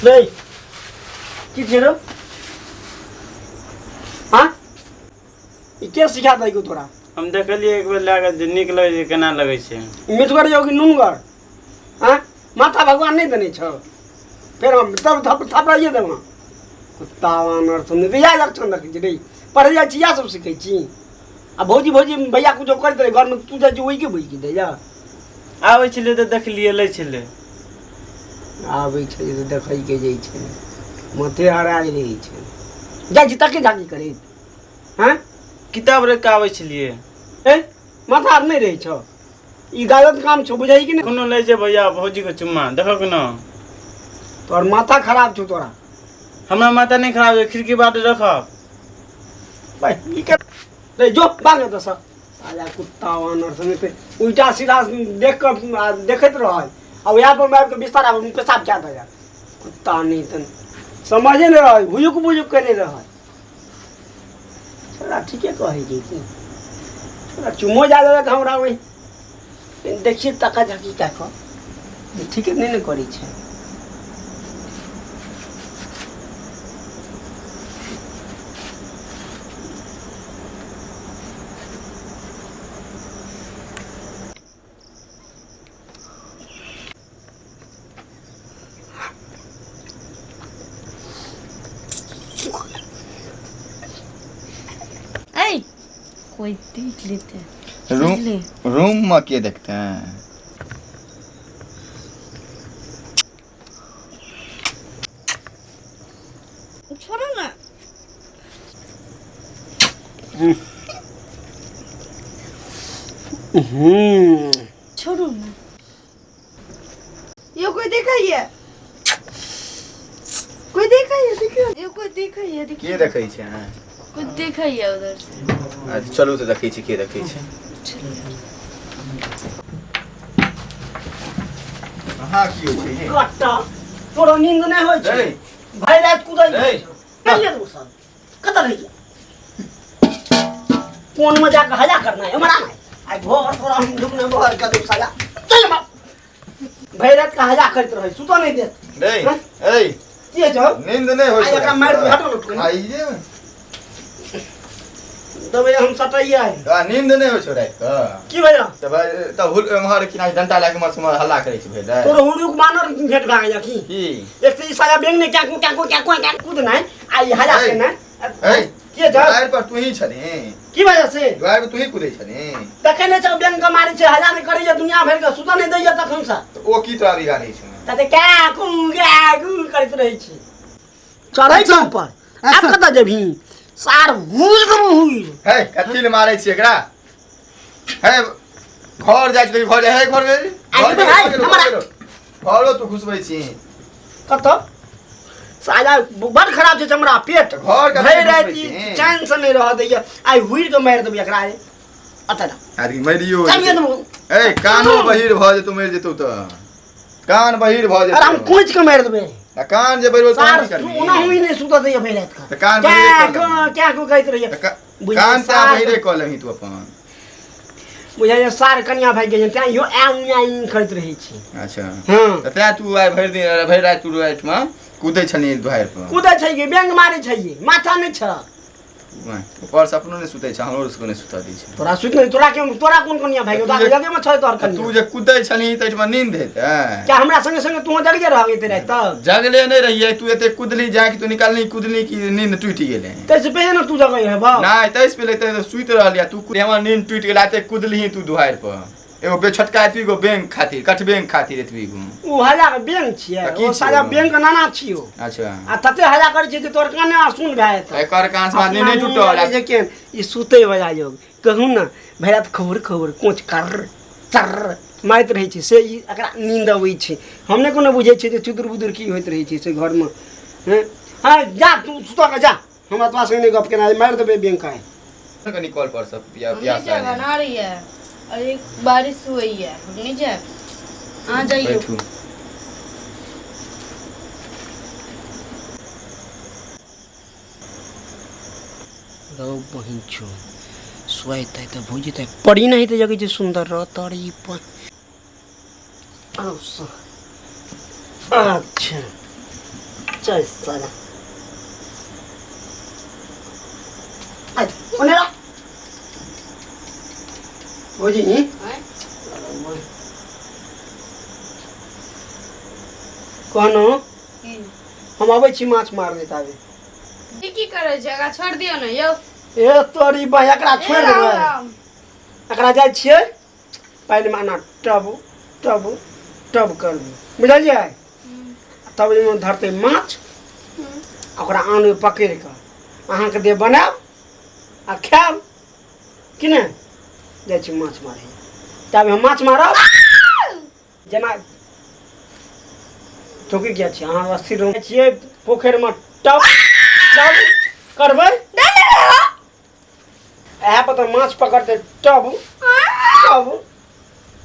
Đây, की छे रो? हाँ? ये क्या सिखा दे को तोरा? हम देखलिए एक बेर लागे जे नीक लगे छै केना लगे छै। मिठगर जाओ कि नूनगर? हाँ? माथा भगवान नहीं देने छो। फिर हम तब थपड़ाइए देबो। कुत्ता वानर सुन दे या लक्षण रख जे रे। पढ़ जा छी या सब सिखै छी। आ भौजी भैया कुछ करत रहे घर में तू जा ओई के बोल की दे जा। आबै छले त देखलिए लै छले। आबै छै त देखै के जाइ छै। माथे हराई रही छै। जा जी तक जाकी करे। हाँ? किताब रे के आबै छलिए। ए माथा आर नहीं रही छो। ई गलत काम छो बुझाई कि नहीं? कोनो ले जे भैया भौजी के चुम्मा देखो कि न। तोर माथा खराब छो तोरा। हमरा माथा नहीं खराब है खिड़की बाटे रखब। भाई ई के रे जो भाग त स। आजा कुत्ता वानर संगे पे उल्टा सीधा देख कर देखत रहै। अब यहाँ पर मैं बिस्तर में पेशाब क्या था यार। कुत्ता नहीं तन समझे नहीं रहा हुजुक बुजुक करे रहा। छोरा ठीके कहे की छोरा चुमो जा के हमरा वही देखिए तका झाकी क्या को ठीक नहीं न करी छै। कोई देख लेते हैं। रूम में क्या देखते हैं? छोड़ो ना। छोड़ो ना। ये कोई देखा ही है? कोई देखा ही है? देखो ये कोई देखा ही है? के देखै छै? कोई देखा ही है उधर से। अच्छा चलू तो देखै छी के देखै छै। हां की होय छै ये? कट्टा तोरो नींद नहीं होय छै। भाई रात कुदै कहिए तू सब कत रही कौन में जाके हजा करना है हमरा नहीं आई भोर थोड़ा हम दुखने भोर का दे सजा चल भाई रात का हजा करत रहे सुतो नहीं दे नहीं ए की छ नींद नहीं होय छै। एकरा मार हटो न आई जे तबे हम सटैया है। आ नींद नहीं होय छै रात का की भैया तब त हुल एमहर किना डंटा लाके मर समर हल्ला करै छै भेल। तोर हुरुक मानर भेट भाग जा की एक से साया बेंग ने क्या कूद नहीं आई हजा के ना ए के छ द्वार पर तू ही छने की वजह से द्वार पर तू ही कूदै छने देखे नहीं छ बेंग का मारी छ हजार करे जा दुनिया भर का सुता नहीं दैया तखन सा ओ की तोरा बिगाड़ै छै तते क्या कू करत रही छी चढ़ै छ ऊपर आप कत जेबी सार हुई है कथि ले मारै छी एकरा है घर जाय छै घर है घर गेल घरो तू घुसबै छी कत साला बड़ खराब छै हमरा पेट घर का भई राती चैन से नहीं रह दैया आई हुई तो मार देबी एकरा अतला अरे मरियो ए कानो बहिर भ जेतौ मर जेतौ त कान बहिर भ जेतौ अरे हम कुछ के मार देबे कान जे बहिर सार की करबी सुना हुई नहीं सुता दैया भई रात का कान बहिर क्या को कहत रहिए कान ता बहिरे क लही तू अपन बुझाय सार कन्या भाई गेन त्या यो आउं करत रही छी। अच्छा हां त त्या तू आइ भरि दिन भरि रात तू रात में कूदै छनी दुहार पर कूदै छै के बेंग मारै छै माथा नहीं छ ऊपर से अपनो ने सुतै छ हमरो से ने सुता दै छै तोरा सुत नहीं तोरा कौन कन्या भाई ओदा जगे में छ तोर कन्या तू जे कूदै छनी त में नींद हेतै क्या हमरा संगे संगे तू जगले रहबे ते रात तक जगले नहीं रहिए तू एते कूदली जाके तू निकालनी कूदली की नींद टूट गेले तैसे पहले ना तू जगह है बा नहीं तैस पहले त सुत रहलिया तू हमर नींद टूट गेला ते कूदली तू दुहार पर एगो बे छोटका एतवी गो बैंक खातिर कट बैंक खातिर एतवी गो ओ हजा के बैंक छिए ओ सारा बैंक का नाना छियो। अच्छा आ तते हजा करे छै कि तोर काने सुन भाय त एकर कान से नहीं टूटल जे के ई सुते बजा योग कहू ना भैरा त खबर कोच कर चर मारत रही छै से ई एकरा नींद आबै छै हमने कोनो बुझै छै जे चुदुर बुदुर की होइत रही छै से घर में हैं हां जा तू सुता के जा हमरा तोरा संगे गप केना मार देबे बैंक का कनी कॉल पर सब प्यास बना रही है अरे बारिश हुई है नहीं जा आ जाइए रो बहिन छो सोईते तो भोजिते पड़ी नहीं तो जगह जे सुंदर रह तड़ी पर अच्छा चल साला आई ओने रा भौजी कहनो हम आबै छी माछ मार देतावे की करे छै एकरा छोड़ दियौ ने यौ ए तोरी बा एकरा छोड़ देबै एकरा जाइ छियै पहिले माना टब टब टब करबै बुझलियै तब एहिमे धरतै माछ ओकरा आनबै पकड़ि कऽ अहाँके देह बनायब आ खायब कि नहि जाइ छी माछ मारै तब हम माछ मारब जेना चौकी किया छी अहाँ स्थिर रहै छियै पोखरिमे टब टब करबै इएह पर तऽ माछ पकड़तै टब टब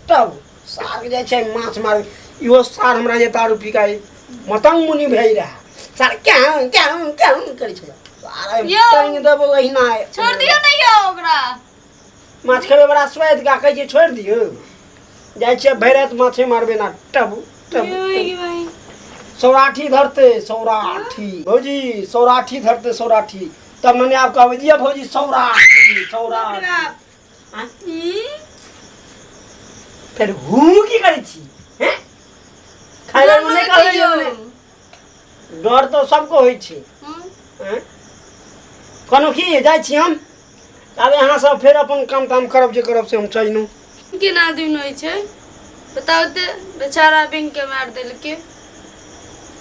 टब सार जाइ छै माछ मार इहो सार हमरा जे दारू पीकाइ मतंग मुनि भई रहा सार क्या करै छला सारा टंग देबो एहिना छोड़ दियौ ने यौ ओकरा माछ खेबै बड़ा स्वाद का कहै छै छोड़ दियौ जाइ छियै भरि रात माछे मारबै ना टब टब सौराठी धरते सौराठी भौजी सौराठी धरते सौराठी तब मैंने आप कहबै दिया भौजी सौराठी सौराठी फिर हूँ की करै छी हैं खाइ ले नहि कहबै डर तो सबको होइ छै हैं कोनो की जाइ छी हम आब अहाँ सब फेर अपन काम ताम करब जे करब से हम चलनु केना दिन होइ छै बताउ ते बेचारा बैंक के मार देलके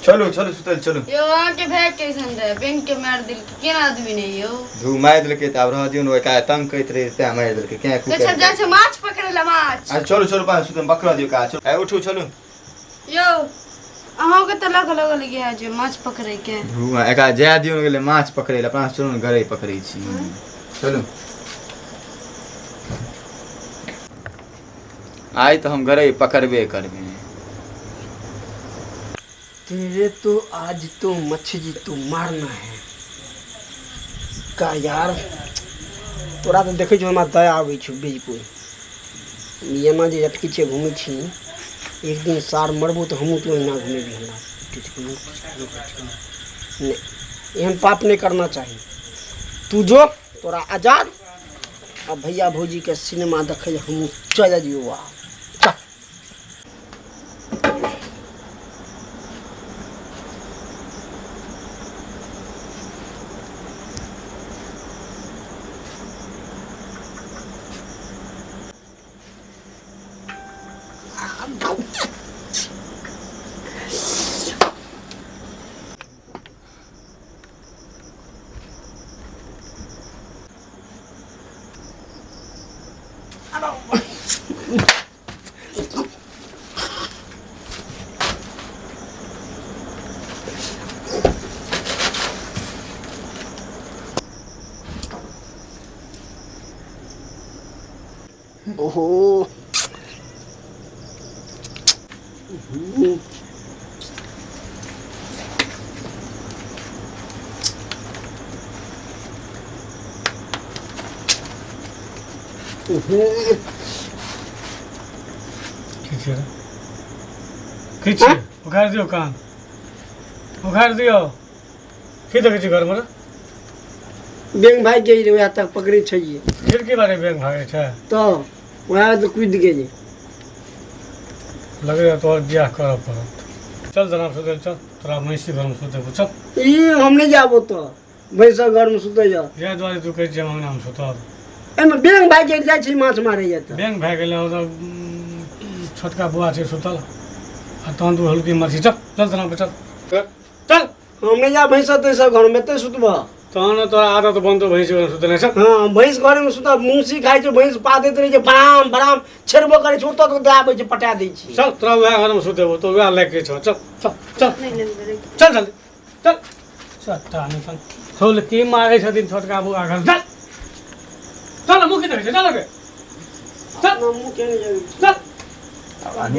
चलो चलो सुतल चलो यो आके भाग कैसन रहे बैंक के मार देलके केना आदमी नहीं यो धू मार देलके त अब रह दियो न का तंग करैत रहे त मार देलके क्या कुछ अच्छा जा छै माछ पकड़े ला माछ आ चलो चलो पास सुतम बकरा दियो का चलो ए उठो चलो यो अहाँ के त लगल गया जे माछ पकड़े के धू एका जा दियो न गेले माछ पकड़े ला पास चलो न घरे पकड़ै छी चलो आई तो हम घरे पकड़बे करबे तेरे तो आज तो मछली तो मारना है का यार तोरा तो देखे छो हमरा दया आबै छौ बिल्कुल एना जे अटकी छै घूमै छी एक दिन सार मरबो तो हमहूँ तो एना घूमेबी हमरा नहीं एहन पाप नहीं करना चाहिए तू जो तोरा आजाद अब भैया भौजी के सिनेमा देखे हमहूँ चल जियो आ ओहो किछ उखाड़ दियो कान उखाड़ दियो की देखे छी घर में बैंक भाग गई वहाँ तक पकड़े छे फिर के बारे बैंक भागे छै तो वहाँ तो कूद गए लगे तो और बियाह करब पड़त चल जना सुतल चल तोरा महिषी घर में सुते चल ई हम नहीं जाबो तो भैंसा घर में सुते जा जे द्वारे तू कह जे अंगना में सुतब एमे बैंक भाग गई जाय छै माछ मारे जा तो बैंक भाग गेले छोटका बुआ छै सुतल आ तहन तू हल्की मर्जी चल चल जना पे चल चल हम नहीं जा भैंसा तैसा घर में ते सुतबा तहन तोरा आदत बनतो भैंस घर सुतले चल हाँ भैंस घर में सुता मुंसी खाइ छै भैंस पा देत रहे छै बराम बराम छेड़बो करे छै तो दे आबै छै पटा दै छै चल तोरा वएह घर में सुतेबो तो वएह लेके छौ चल चल चल चल जल्दी चल सट्टा निकल होल की मारे छथिन छोटका बुआ घर चल चल मुख देखे चल लगे चल मुंह के नहीं जाय चल